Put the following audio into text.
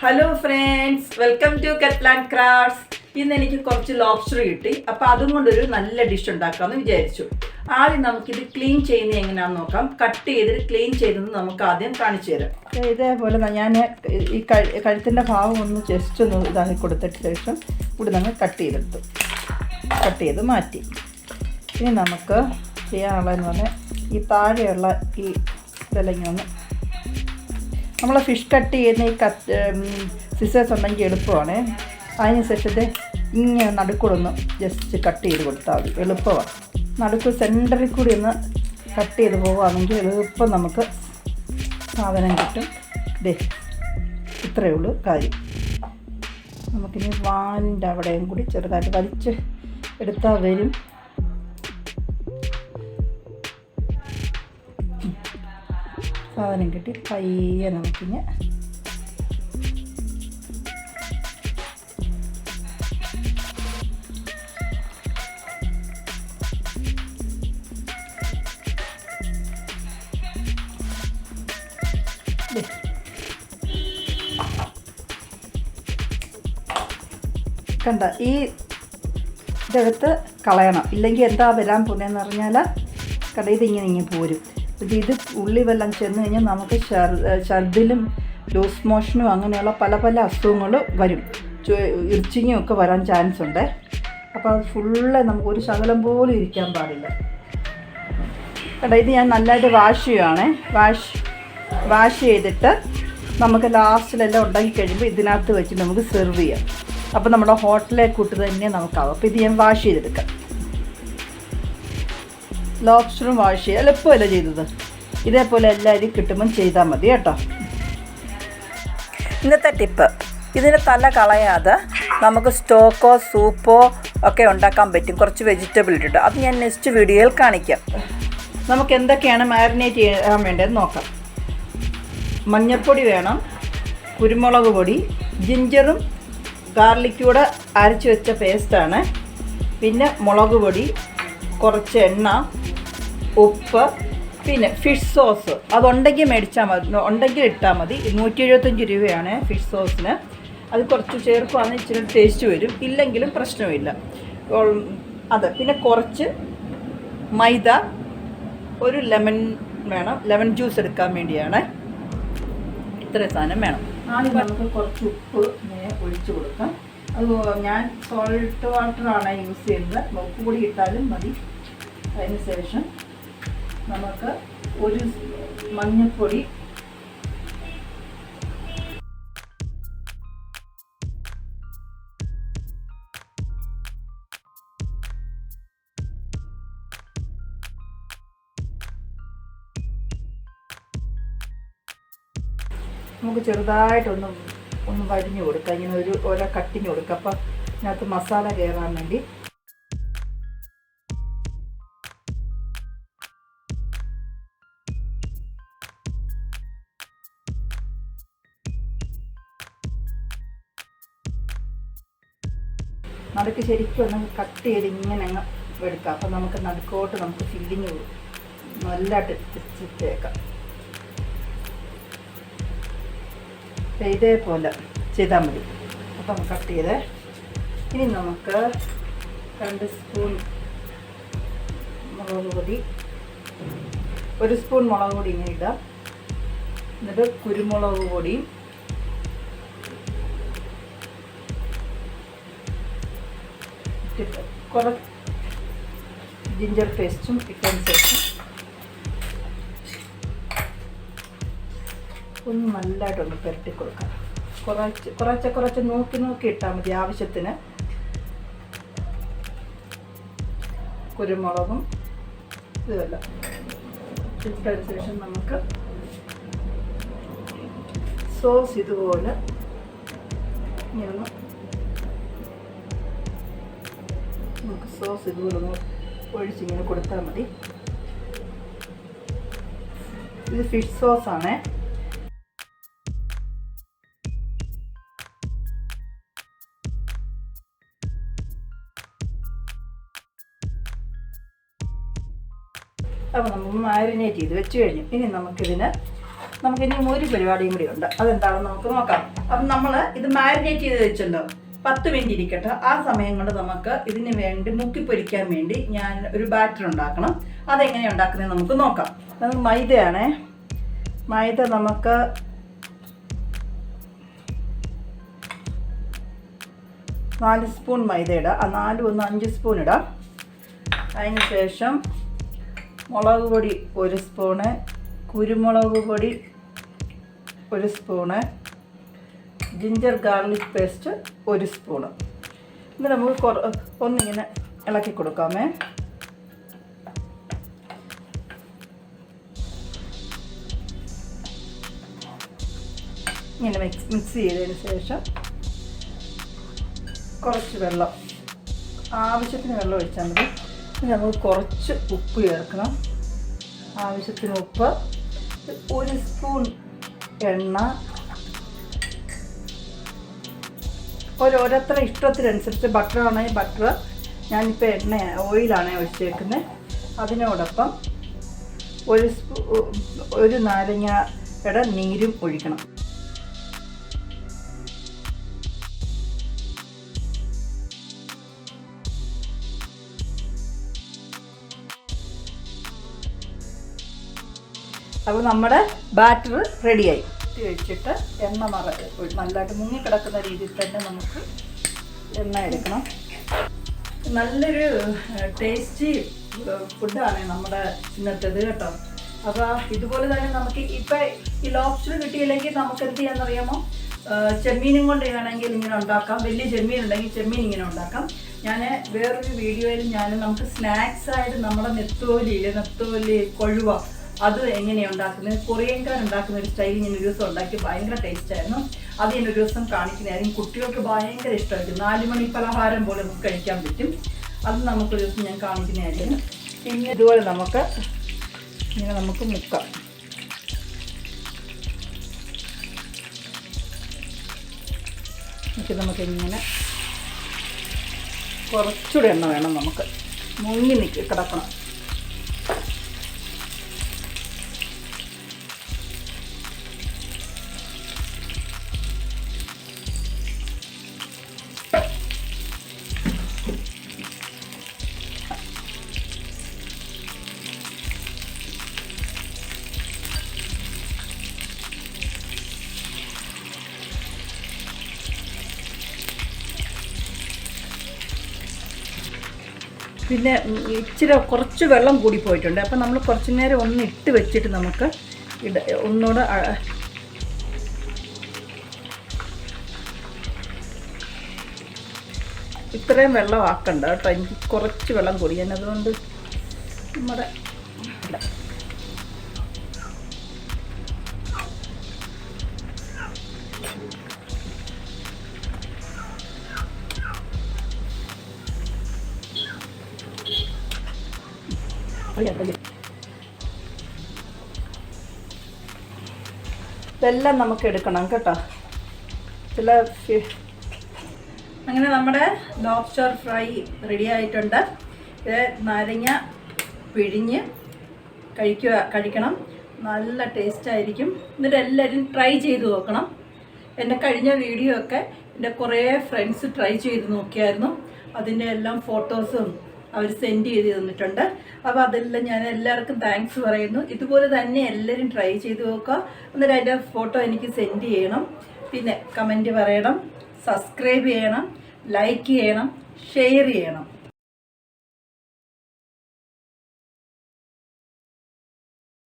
Hello friends, welcome to Kettle&Krafts. ഇന്ന് എനിക്ക് കുറച്ച് ലോബ്സ്റ്റർ കിട്ടി. അപ്പോൾ അതും കൊണ്ടൊരു നല്ല ഡിഷ് ഉണ്ടാക്കാമെന്ന് വിചാരിച്ചു. ആദ്യം നമുക്കിത് ക്ലീൻ ചെയ്യുന്നത് എങ്ങനെയാണെന്ന് നോക്കാം. കട്ട് ചെയ്തിട്ട് ക്ലീൻ ചെയ്തെന്ന് നമുക്ക് ആദ്യം കാണിച്ചു തരാം. ഇതേപോലെ ഞാൻ ഈ കഴുത്തിൻ്റെ ഭാഗം ഒന്ന് ജസ്റ്റ് ഒന്ന് ഇതാക്കി കൊടുത്തിട്ട് ശേഷം ഇവിടെ നമ്മൾ കട്ട് ചെയ്ത് മാറ്റി. ഇനി നമുക്ക് ചെയ്യാനുള്ളതെന്ന് പറഞ്ഞാൽ ഈ താഴെയുള്ള ഈ ഇതെല്ലാം ഇങ്ങനെ ഒന്ന് നമ്മൾ ഫിഷ് കട്ട് ചെയ്യുന്ന ഈ സിസേഴ്സ് ഉണ്ടെങ്കിൽ എളുപ്പമാണ്. അതിന് ശേഷത്തെ ഇങ്ങനെ നടുക്കൂടൊന്ന് ജസ്റ്റ് കട്ട് ചെയ്ത് കൊടുത്താൽ മതി, എളുപ്പമാണ്. നടുക്ക് സെൻറ്ററിൽ കൂടി ഒന്ന് കട്ട് ചെയ്ത് പോവുകയാണെങ്കിൽ എളുപ്പം നമുക്ക് സാധനം കിട്ടും. ഇത്രയേ ഉള്ളൂ കാര്യം. നമുക്കിനി വാലിൻ്റെ അവിടെയും കൂടി ചെറുതായിട്ട് വലിച്ച് എടുത്താൽ വരും. സാധനം കിട്ടി. പയ്യെ നമുക്കിങ്ങനെ കണ്ട ഈ ഇതെടുത്ത് കളയണം, ഇല്ലെങ്കിൽ എന്താ വരാൻ പോകുന്നതെന്ന് പറഞ്ഞാൽ കണ്ട ഇതിങ്ങനെ പോരും. ഇത് ഉള്ളി വെള്ളം ചെന്ന് കഴിഞ്ഞാൽ നമുക്ക് ഛർദിലും ലൂസ് മോഷനും അങ്ങനെയുള്ള പല പല അസുഖങ്ങൾ വരും. ഇറിച്ചിങ്ങും ഒക്കെ വരാൻ ചാൻസ് ഉണ്ട്. അപ്പോൾ അത് ഫുള്ള് നമുക്ക് ഒരു ശകലം പോലും ഇരിക്കാൻ പാടില്ല. കേട്ടോ, ഇത് ഞാൻ നല്ലതായിട്ട് വാഷ് ചെയ്യുവാണ്. വാഷ് ചെയ്തിട്ട് നമുക്ക് ലാസ്റ്റിലെല്ലാം ഉണ്ടാക്കി കഴിയുമ്പോൾ ഇതിനകത്ത് വെച്ച് നമുക്ക് സെർവ് ചെയ്യാം. അപ്പോൾ നമ്മുടെ ഹോട്ടലിലെ കൂട്ട് തന്നെ നമുക്കാവും. അപ്പോൾ ഇത് ഞാൻ വാഷ് ചെയ്തെടുക്കാം. ലോബ്സ്റ്ററും വാഷ് ചെയ്യുക എളുപ്പമല്ല ചെയ്തത്. ഇതേപോലെ എല്ലാവരും കിട്ടുമ്പം ചെയ്താൽ മതി കേട്ടോ. ഇന്നത്തെ ടിപ്പ്, ഇതിന് തല കളയാതെ നമുക്ക് സ്റ്റോക്കോ സൂപ്പോ ഒക്കെ ഉണ്ടാക്കാൻ പറ്റും. കുറച്ച് വെജിറ്റബിൾ ഇട്ടിട്ട് അത് ഞാൻ നെക്സ്റ്റ് വീഡിയോയിൽ കാണിക്കാം. നമുക്ക് എന്തൊക്കെയാണ് മാരിനേറ്റ് ചെയ്യാൻ വേണ്ടതെന്ന് നോക്കാം. മഞ്ഞൾപ്പൊടി വേണം, കുരുമുളക് പൊടി, ജിഞ്ചറും ഗാർലിക്കും കൂടെ അരച്ച് വെച്ച പേസ്റ്റാണ്, പിന്നെ മുളക് പൊടി, കുറച്ച് എണ്ണ, ഉപ്പ്, പിന്നെ ഫിഷ് സോസ്. അതുണ്ടെങ്കിൽ മേടിച്ചാൽ മതി, ഉണ്ടെങ്കിൽ ഇട്ടാൽ മതി. 175 രൂപയാണ് ഫിഷ് സോസിന്. അത് കുറച്ച് ചേർക്കുകയാണെങ്കിൽ ഇച്ചിരി ടേസ്റ്റ് വരും, ഇല്ലെങ്കിലും പ്രശ്നമില്ല. അത് പിന്നെ കുറച്ച് മൈദ, ഒരു ലെമൺ വേണം, ലെമൺ ജ്യൂസ് എടുക്കാൻ വേണ്ടിയാണ്. ഇത്രയും സാധനം വേണം. ആദ്യം നമുക്ക് കുറച്ച് ഉപ്പ് ഒഴിച്ച് കൊടുക്കാം. അത് ഞാൻ സോൾട്ട് വാട്ടറാണ് യൂസ് ചെയ്യുന്നത്, ഉപ്പ് കൂടി ഇട്ടാലും മതി. അതിന് ശേഷം നമുക്ക് ഒരു മഞ്ഞൾപ്പൊടി, നമുക്ക് ചെറുതായിട്ടൊന്ന് വരിഞ്ഞ് കൊടുക്കാം. ഇങ്ങനെ ഓരോ കട്ടിങ് കൊടുക്കുക. അപ്പോൾ ഇതിനകത്ത് മസാല കയറാൻ വേണ്ടി. നടുക്ക് ശരിക്കും ഒന്ന് കട്ട് ചെയ്ത് ഇങ്ങനെ അങ്ങ് എടുക്കാം. അപ്പോൾ നമുക്ക് നടുക്കോട്ട് നമുക്ക് ഫില്ലിങ് നല്ലതായിട്ട് വെച്ചേക്കാം. ഇതേപോലെ ചെയ്താൽ മതി. അപ്പോൾ നമുക്ക് കട്ട് ചെയ്ത് ഇനി നമുക്ക് 2 സ്പൂൺ മുളക് പൊടി, 1 സ്പൂൺ മുളക് പൊടി ഇങ്ങനെ ഇടാം. എന്നിട്ട് കുരുമുളക് പൊടിയും കുറച്ച് ജിഞ്ചർ പേസ്റ്റും ഇട്ടതിന് ശേഷം ഒന്ന് നല്ലതായിട്ടൊന്ന് പുരട്ടി കൊടുക്കാം. കുറച്ച് നോക്കി ഇട്ടാൽ മതി ആവശ്യത്തിന്. കുരുമുളകും ഇതെല്ലാം ഇട്ടതിന് ശേഷം നമുക്ക് സോസ് ഇതുപോലെ ഇങ്ങനെ നമുക്ക് സോസ് ഇതുപോലെ ഒന്ന് ഒഴിച്ചിങ്ങനെ കൊടുത്താൽ മതി. ഇത് ഫിഷ് സോസാണ്. അപ്പോൾ നമ്മൾ മാരിനേറ്റ് ചെയ്ത് വെച്ച് കഴിഞ്ഞു. ഇനി നമുക്കിതിന് നമുക്കിനി ഒരു പരിപാടിയും കൂടി ഉണ്ട്, അതെന്താണെന്ന് നമുക്ക് നോക്കാം. അപ്പം നമ്മൾ ഇത് മാരിനേറ്റ് ചെയ്ത് വെച്ചല്ലോ, 10 മിനിറ്റ് ഇരിക്കട്ടെ. ആ സമയം കൊണ്ട് നമുക്ക് ഇതിന് വേണ്ടി മുക്കിപ്പൊരിക്കാൻ വേണ്ടി ഞാൻ ഒരു ബാറ്റർ ഉണ്ടാക്കണം. അതെങ്ങനെയാണ് ഉണ്ടാക്കുന്നത് നമുക്ക് നോക്കാം. അത് മൈദയാണേ. മൈദ നമുക്ക് 4 സ്പൂൺ മൈദ ഇടാം. 4 1 5 സ്പൂൺ ഇടാം. അതിന് ശേഷം മുളക് പൊടി 1 സ്പൂണ്, കുരുമുളക് പൊടി 1 spoon, ginger garlic paste 1 spoon. ഇത് നമുക്ക് ഒന്നിങ്ങനെ ഇളക്കി കൊടുക്കാമേ. ഇങ്ങനെ മിക്സ് ചെയ്തതിന് ശേഷം കുറച്ച് വെള്ളം, ആവശ്യത്തിന് വെള്ളം ഒഴിച്ചാൽ മതി. നമുക്ക് കുറച്ച് ഉപ്പ് ചേർക്കണം, ആവശ്യത്തിന് ഉപ്പ്, 1 സ്പൂൺ എണ്ണ, ഓരോരുത്തരുടെ ഇഷ്ടത്തിനനുസരിച്ച്. ബട്ടർ ആണെങ്കിൽ ബട്ടർ, ഞാനിപ്പോൾ ഓയിലാണ് ഒഴിച്ചേക്കുന്നത്. അതിനോടൊപ്പം 1 നാരങ്ങയുടെ നീരും ഒഴിക്കണം. അപ്പോൾ നമ്മുടെ ബാറ്റർ റെഡിയായി. വെച്ചിട്ട് എണ്ണ നല്ലതായിട്ട് മുങ്ങിക്കിടക്കുന്ന രീതിയിൽ തന്നെ നമുക്ക് എണ്ണ എടുക്കണം. നല്ലൊരു ടേസ്റ്റി ഫുഡാണ് നമ്മുടെ ഇന്നത്തേത് കേട്ടോ. അപ്പോൾ ഇതുപോലെ തന്നെ നമുക്ക് ഇപ്പം ഈ ലോബ്സ്റ്റർ കിട്ടിയില്ലെങ്കിൽ നമുക്ക് എന്ത് ചെയ്യാമെന്നറിയാമോ, ചെമ്മീനും കൊണ്ട് വേണമെങ്കിൽ ഇങ്ങനെ ഉണ്ടാക്കാം. വലിയ ചെമ്മീൻ ഉണ്ടെങ്കിൽ ചെമ്മീൻ ഇങ്ങനെ ഉണ്ടാക്കാം. ഞാൻ വേറൊരു വീഡിയോയിൽ നമുക്ക് സ്നാക്സായിട്ട് നമ്മുടെ നെത്തോലി കൊഴുവ അത് എങ്ങനെയാണ് ഉണ്ടാക്കുന്നത്, കൊറിയൻകാർ ഉണ്ടാക്കുന്ന ഒരു സ്റ്റൈൽ ഞാൻ ഒരു ദിവസം ഉണ്ടാക്കി, ഭയങ്കര ടേസ്റ്റായിരുന്നു. അത് ഞാൻ ഒരു ദിവസം കാണിക്കുന്നതായിരിക്കും. കുട്ടികൾക്ക് ഭയങ്കര ഇഷ്ടമായിരിക്കും. 4 മണി പലഹാരം പോലെ നമുക്ക് കഴിക്കാൻ പറ്റും. അത് നമുക്കൊരു ദിവസം ഞാൻ കാണിക്കുന്നതായിരിക്കും. പിന്നെ ഇതുപോലെ ഇങ്ങനെ നമുക്ക് മുക്കാം. നമുക്കിങ്ങനെ കുറച്ചുകൂടെ എണ്ണ വേണം, നമുക്ക് മുങ്ങി കിടക്കണം. പിന്നെ ഇച്ചിരി കുറച്ച് വെള്ളം കൂടി പോയിട്ടുണ്ട്. അപ്പം നമ്മൾ കുറച്ച് നേരം ഒന്ന് ഇട്ട് വെച്ചിട്ട് നമുക്ക് ഒന്നുകൂടെ ഇത്രയും വെള്ളം ആക്കണ്ട കേട്ടോ. എനിക്ക് കുറച്ച് വെള്ളം കൂടി, ഞാൻ അതുകൊണ്ട് നമ്മുടെ ഇതെല്ലാം നമുക്ക് എടുക്കണം കേട്ടോ. അങ്ങനെ നമ്മുടെ ലോബ്സ്റ്റർ ഫ്രൈ റെഡി ആയിട്ടുണ്ട്. ഇത് നാരങ്ങ പിഴിഞ്ഞ് കഴിക്കണം, നല്ല ടേസ്റ്റായിരിക്കും. എന്നിട്ട് എല്ലാവരും ട്രൈ ചെയ്ത് നോക്കണം. എൻ്റെ കഴിഞ്ഞ വീഡിയോ ഒക്കെ എൻ്റെ കുറേ ഫ്രണ്ട്സ് ട്രൈ ചെയ്ത് നോക്കിയായിരുന്നു. അതിൻ്റെ എല്ലാം ഫോട്ടോസും അവർ സെൻഡ് ചെയ്ത് തന്നിട്ടുണ്ട്. അപ്പോൾ അതെല്ലാം ഞാൻ എല്ലാവർക്കും താങ്ക്സ് പറയുന്നു. ഇതുപോലെ തന്നെ എല്ലാവരും ട്രൈ ചെയ്ത് നോക്കുക. എന്നിട്ട് അതിൻ്റെ ഫോട്ടോ എനിക്ക് സെൻഡ് ചെയ്യണം. പിന്നെ കമൻറ്റ് പറയണം, സബ്സ്ക്രൈബ് ചെയ്യണം, ലൈക്ക് ചെയ്യണം, ഷെയർ ചെയ്യണം.